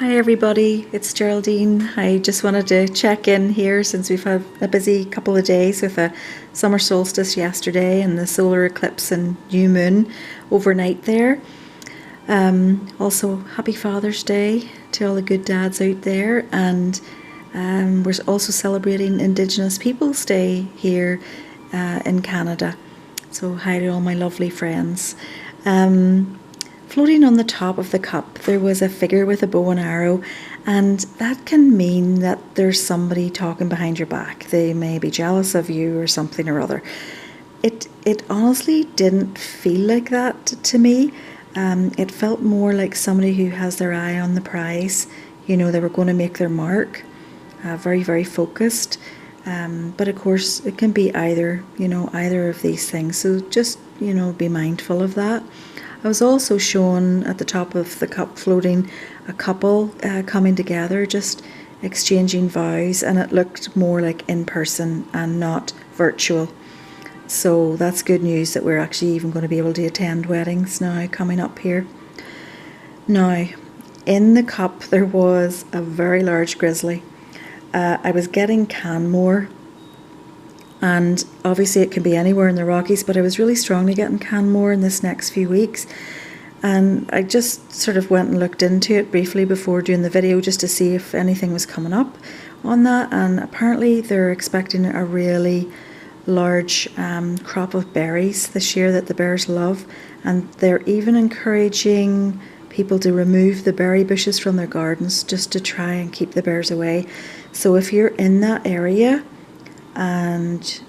Hi everybody, it's Geraldine. I just wanted to check in here since we've had a busy couple of days with a summer solstice yesterday and the solar eclipse and new moon overnight there. Also, happy Father's Day to all the good dads out there, and we're also celebrating Indigenous Peoples Day here in Canada. So hi to all my lovely friends. Floating on the top of the cup, there was a figure with a bow and arrow, and that can mean that there's somebody talking behind your back. They may be jealous of you or something or other. It honestly didn't feel like that to me. It felt more like somebody who has their eye on the prize. You know, they were going to make their mark, very, very focused. But of course, it can be either of these things. So just, be mindful of that. I was also shown at the top of the cup floating a couple coming together, just exchanging vows, and it looked more like in person and not virtual. So that's good news that we're actually even going to be able to attend weddings now coming up here. Now, in the cup there was a very large grizzly. I was getting Canmore, and obviously it can be anywhere in the Rockies, but I was really strongly getting Canmore in this next few weeks. And I just sort of went and looked into it briefly before doing the video just to see if anything was coming up on that. And apparently they're expecting a really large crop of berries this year that the bears love. And they're even encouraging people to remove the berry bushes from their gardens just to try and keep the bears away. So if you're in that area and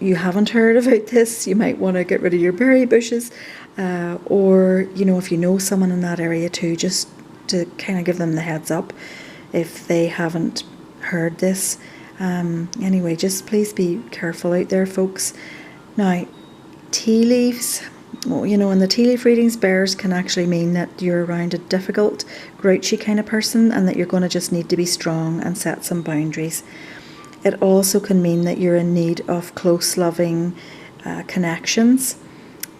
you haven't heard about this, you might want to get rid of your berry bushes, or if you know someone in that area too, just to kind of give them the heads up if they haven't heard this. Anyway, just please be careful out there, folks. Now, tea leaves, in the tea leaf readings, bears can actually mean that you're around a difficult, grouchy kind of person and that you're going to just need to be strong and set some boundaries. It also can mean that you're in need of close, loving connections.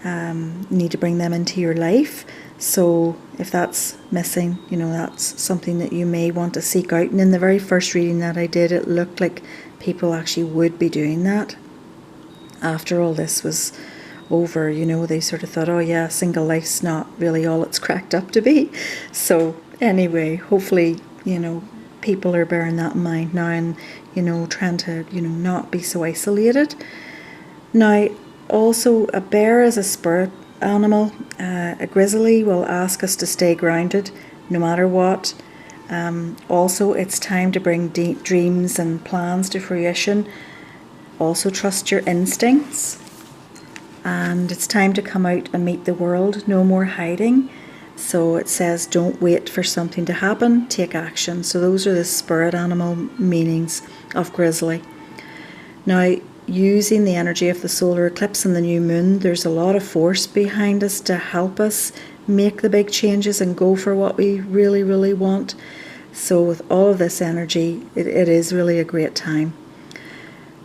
Need to bring them into your life. So if that's missing, that's something that you may want to seek out. And in the very first reading that I did, it looked like people actually would be doing that. After all this was over, they sort of thought, oh yeah, single life's not really all it's cracked up to be. So anyway, hopefully, people are bearing that in mind now and, trying to, not be so isolated. Now, also, a bear is a spirit animal. A grizzly will ask us to stay grounded no matter what. Also, it's time to bring dreams and plans to fruition. Also, trust your instincts. And it's time to come out and meet the world. No more hiding. So it says, don't wait for something to happen, take action. So those are the spirit animal meanings of grizzly. Now, using the energy of the solar eclipse and the new moon, there's a lot of force behind us to help us make the big changes and go for what we really, really want. So with all of this energy, it is really a great time.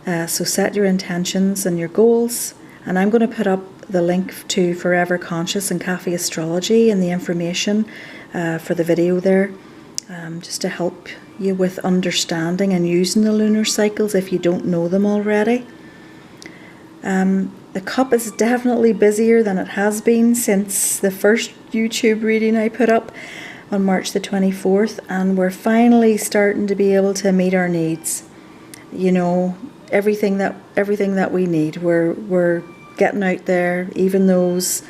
So set your intentions and your goals. And I'm going to put up the link to Forever Conscious and Cafe Astrology and the information for the video there, just to help you with understanding and using the lunar cycles if you don't know them already. The cup is definitely busier than it has been since the first YouTube reading I put up on March the 24th, and we're finally starting to be able to meet our needs. Everything that we need, we're getting out there, even those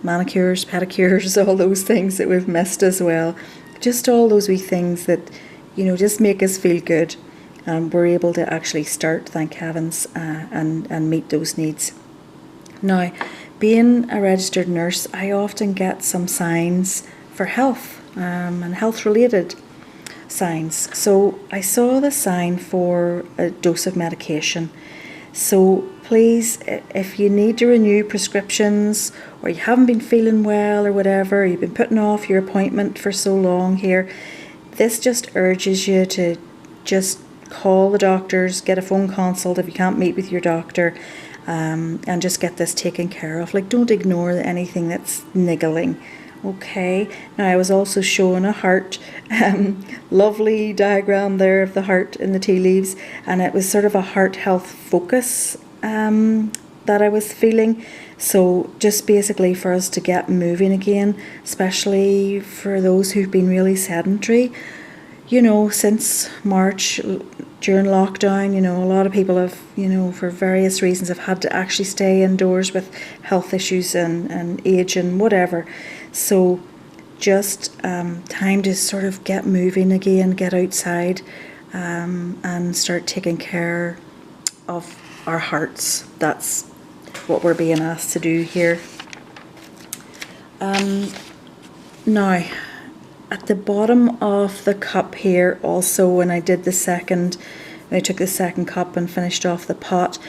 manicures, pedicures, all those things that we've missed as well. Just all those wee things that, just make us feel good. We're able to actually start, thank heavens, and meet those needs. Now, being a registered nurse, I often get some signs for health and health-related signs. So I saw the sign for a dose of medication. So please, if you need to renew prescriptions, or you haven't been feeling well or whatever, you've been putting off your appointment for so long here, this just urges you to just call the doctors, get a phone consult if you can't meet with your doctor, and just get this taken care of. Like, don't ignore anything that's niggling Okay, now I was also shown a heart, lovely diagram there of the heart in the tea leaves, and it was sort of a heart health focus that I was feeling. So just basically for us to get moving again, especially for those who've been really sedentary, since March during lockdown, a lot of people have, for various reasons, have had to actually stay indoors with health issues and age and whatever. So just time to sort of get moving again, get outside, and start taking care of our hearts. That's what we're being asked to do here. Now, at the bottom of the cup here, also when I took the second cup and finished off the pot,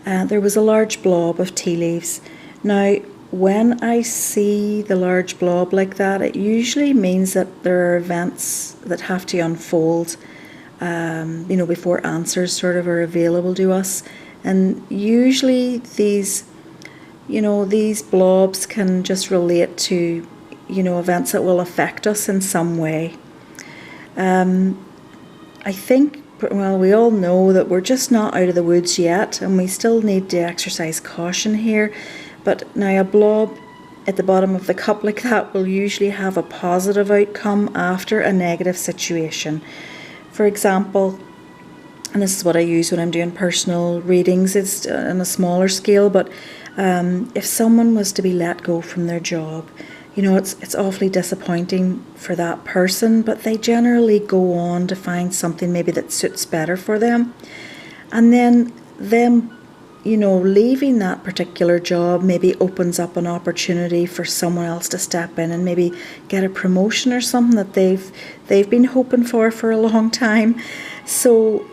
there was a large blob of tea leaves. Now, when I see the large blob like that, it usually means that there are events that have to unfold, before answers sort of are available to us. And usually these blobs can just relate to, events that will affect us in some way. I think, well, we all know that we're just not out of the woods yet, and we still need to exercise caution here. But now a blob at the bottom of the cup like that will usually have a positive outcome after a negative situation. For example, and this is what I use when I'm doing personal readings, it's on a smaller scale, but if someone was to be let go from their job, it's awfully disappointing for that person, but they generally go on to find something maybe that suits better for them. And then them, leaving that particular job maybe opens up an opportunity for someone else to step in and maybe get a promotion or something that they've been hoping for a long time. So,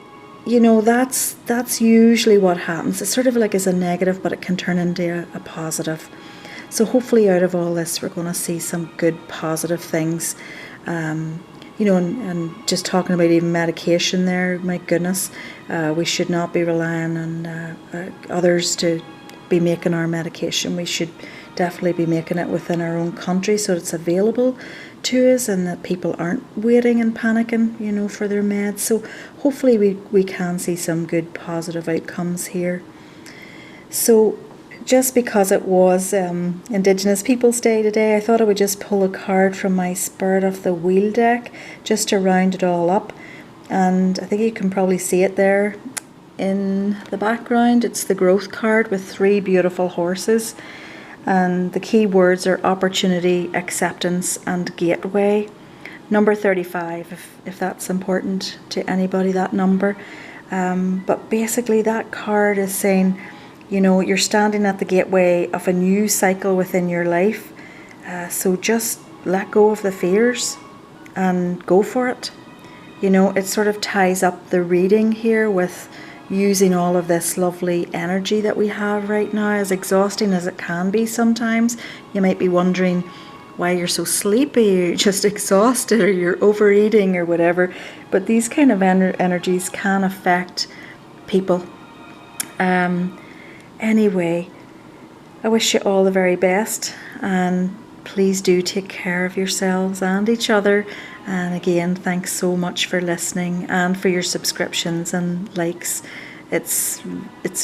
that's usually what happens. It's sort of like as a negative, but it can turn into a positive. So hopefully out of all this, we're going to see some good positive things. And just talking about even medication there, my goodness, we should not be relying on others to be making our medication. We should definitely be making it within our own country so it's available to us and that people aren't waiting and panicking, for their meds. So hopefully we can see some good positive outcomes here. So just because it was Indigenous Peoples Day today, I thought I would just pull a card from my Spirit of the Wheel deck just to round it all up. And I think you can probably see it there in the background. It's the growth card with 3 beautiful horses. And the key words are opportunity, acceptance, and gateway. Number 35, if that's important to anybody, that number. But basically that card is saying, you're standing at the gateway of a new cycle within your life. So just let go of the fears and go for it. It sort of ties up the reading here with using all of this lovely energy that we have right now, as exhausting as it can be sometimes. You might be wondering why you're so sleepy, you're just exhausted, or you're overeating or whatever. But these kind of energies can affect people. Anyway, I wish you all the very best, and please do take care of yourselves and each other. And again, thanks so much for listening and for your subscriptions and likes. It's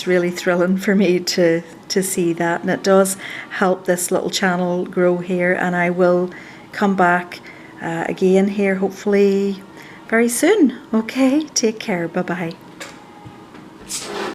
really thrilling for me to see that, and it does help this little channel grow here. And I will come back again here hopefully very soon. Okay, take care. Bye bye.